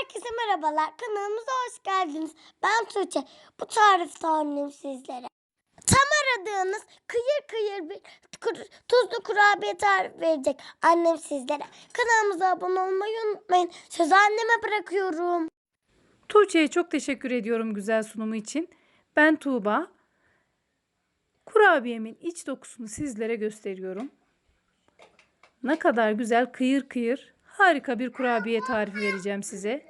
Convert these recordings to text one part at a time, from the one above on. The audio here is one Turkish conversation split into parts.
Herkese merhabalar. Kanalımıza hoş geldiniz. Ben Tuğçe. Bu tarifte annem sizlere tam aradığınız kıyır kıyır bir tuzlu kurabiye tarifi verecek. Annem sizlere. Kanalımıza abone olmayı unutmayın. Sözü anneme bırakıyorum. Tuğçe'ye çok teşekkür ediyorum güzel sunumu için. Ben Tuğba. Kurabiyemin iç dokusunu sizlere gösteriyorum. Ne kadar güzel kıyır kıyır harika bir kurabiye tarifi vereceğim size.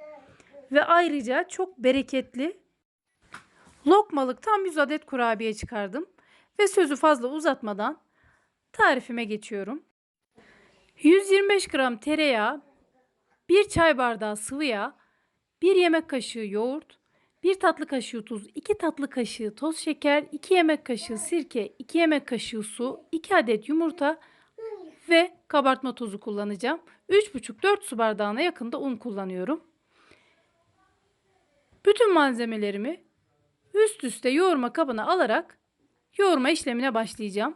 Ve ayrıca çok bereketli lokmalık tam 100 adet kurabiye çıkardım. Ve sözü fazla uzatmadan tarifime geçiyorum. 125 gram tereyağı, 1 çay bardağı sıvı yağ, 1 yemek kaşığı yoğurt, 1 tatlı kaşığı tuz, 2 tatlı kaşığı toz şeker, 2 yemek kaşığı sirke, 2 yemek kaşığı su, 2 adet yumurta ve kabartma tozu kullanacağım. 3,5-4 su bardağına yakında un kullanıyorum. Bütün malzemelerimi üst üste yoğurma kabına alarak yoğurma işlemine başlayacağım.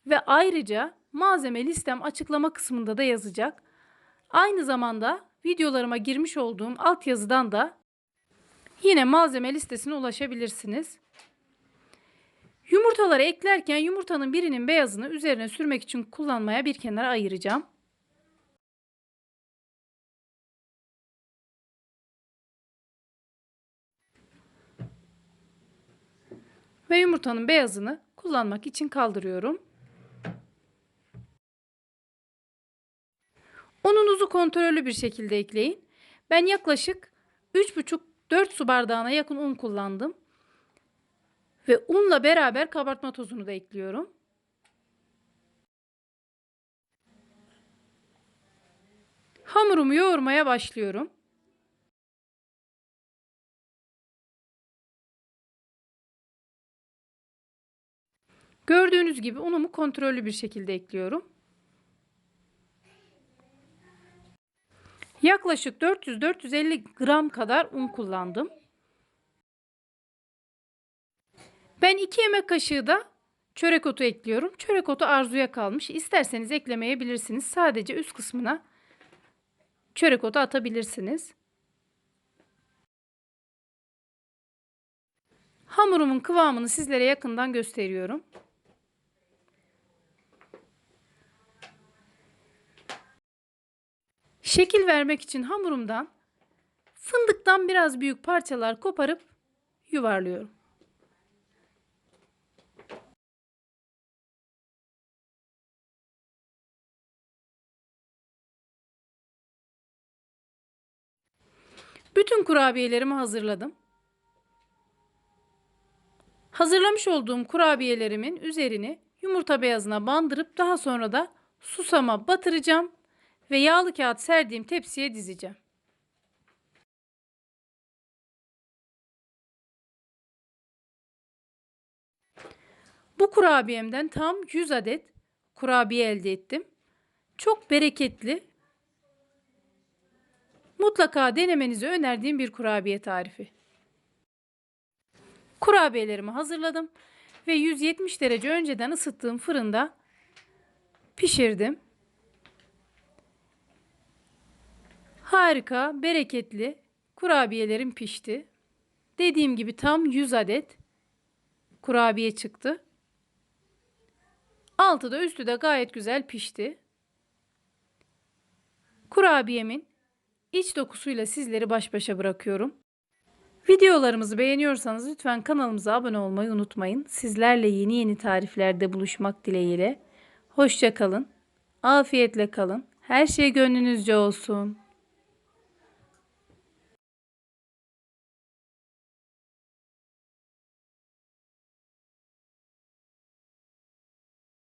Ve ayrıca malzeme listem açıklama kısmında da yazacak. Aynı zamanda videolarıma girmiş olduğum altyazıdan da yine malzeme listesine ulaşabilirsiniz. Yumurtaları eklerken yumurtanın birinin beyazını üzerine sürmek için kullanmaya bir kenara ayıracağım. Ve yumurtanın beyazını kullanmak için kaldırıyorum. Ununuzu kontrollü bir şekilde ekleyin. Ben yaklaşık 3,5-4 su bardağına yakın un kullandım. Ve unla beraber kabartma tozunu da ekliyorum. Hamurumu yoğurmaya başlıyorum. Gördüğünüz gibi unumu kontrollü bir şekilde ekliyorum. Yaklaşık 400-450 gram kadar un kullandım. Ben 2 yemek kaşığı da çörek otu ekliyorum. Çörek otu arzuya kalmış. İsterseniz eklemeyebilirsiniz. Sadece üst kısmına çörek otu atabilirsiniz. Hamurumun kıvamını sizlere yakından gösteriyorum. Şekil vermek için hamurumdan fındıktan biraz büyük parçalar koparıp yuvarlıyorum. Bütün kurabiyelerimi hazırladım. Hazırlamış olduğum kurabiyelerimin üzerini yumurta beyazına bandırıp daha sonra da susama batıracağım ve yağlı kağıt serdiğim tepsiye dizeceğim. Bu kurabiyemden tam 100 adet kurabiye elde ettim. Çok bereketli. Mutlaka denemenizi önerdiğim bir kurabiye tarifi. Kurabiyelerimi hazırladım ve 170 derece önceden ısıttığım fırında pişirdim. Harika, bereketli kurabiyelerim pişti. Dediğim gibi tam 100 adet kurabiye çıktı. Altı da üstü de gayet güzel pişti. Kurabiyemin iç dokusuyla sizleri baş başa bırakıyorum. Videolarımızı beğeniyorsanız lütfen kanalımıza abone olmayı unutmayın. Sizlerle yeni yeni tariflerde buluşmak dileğiyle. Hoşça kalın, afiyetle kalın. Her şey gönlünüzce olsun.